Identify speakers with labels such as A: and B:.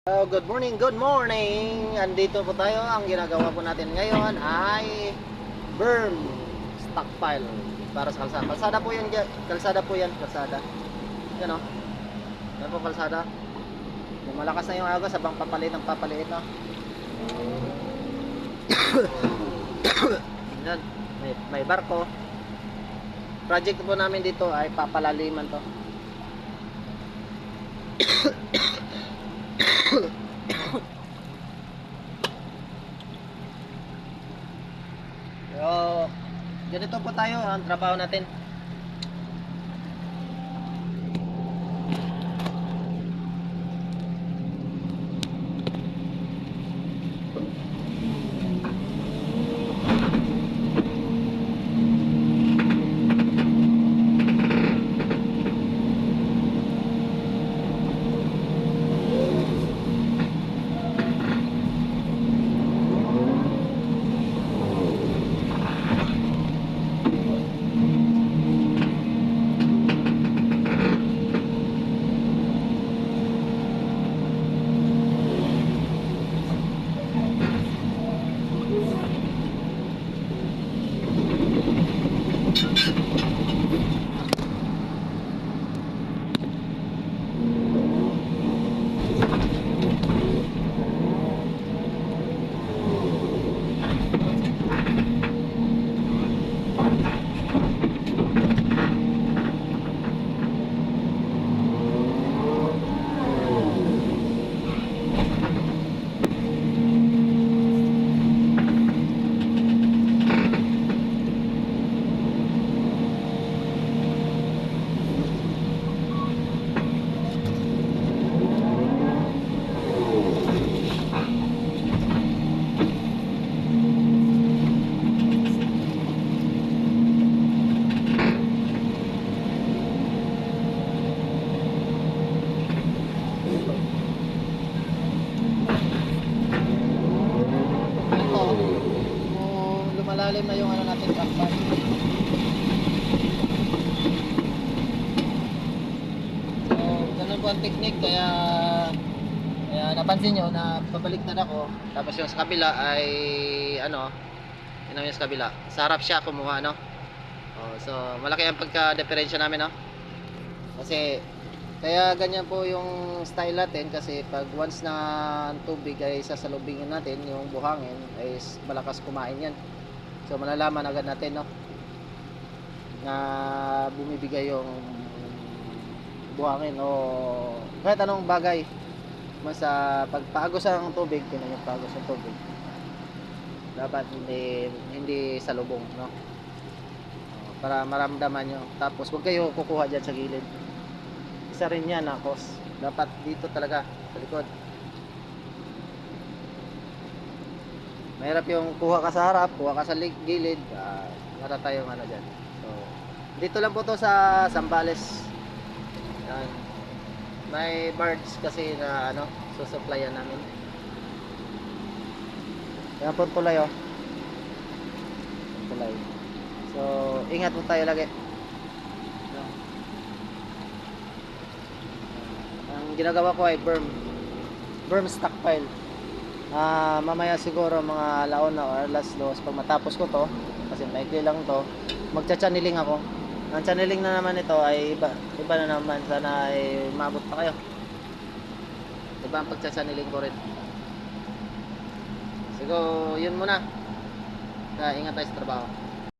A: Oh, good morning, good morning. Andito po tayo. Ang ginagawa po natin ngayon ay berm stockpile para sa kalsada. Kalsada po 'yan, kalsada po 'yan, kalsada. Yan oh. Yan po kalsada. Malakas na yung agos habang papalit ng papalit na. Yan, may barko. Project po namin dito ay papalaliman to. So, ganito po tayo ang trabaho natin. Lumalalim na yung ano natin backpack. So, ganun po ang technique kaya napansin nyo na pabaliktad ako tapos yung sa kabila ay ano, yun yung sa kabila. Sa harap siya kumuha no. Oh, so malaki ang pagka-diferensya namin no. Kasi kaya ganyan po yung style natin kasi pag once na ang tubig ay sasalubingin natin yung buhangin ay malakas kumain yan. So malalaman agad natin no na bumibigay yung buhangin o kahit anong bagay mas pagpaagos ng tubig, tinan yung pagos ng tubig. Dapat hindi salubong no. Para maramdaman nyo. Tapos huwag kayo kukuha dyan sa gilid. Isa rin yan na cause. Dapat dito talaga sa likod. Mahirap yung kuha ka sa harap, kuha ka sa gilid, para tayong ano dyan. So, dito lang po to sa Zambales. Yan. May birds kasi na ano, susuplayan namin. Yan po tulay oh. Tulay. So, ingat po tayo lagi. No? Ang ginagawa ko ay berm stockpile. Mamaya siguro mga alauna or alas 2 pag matapos ko to kasi maikli lang to, magcha-channeling ako. Ang channeling na naman ito ay iba na naman, sana ay maabot pa kayo. Iba ang pagcha-channeling ko rin. Siguro yun muna. Kaya ingat tayo sa trabaho.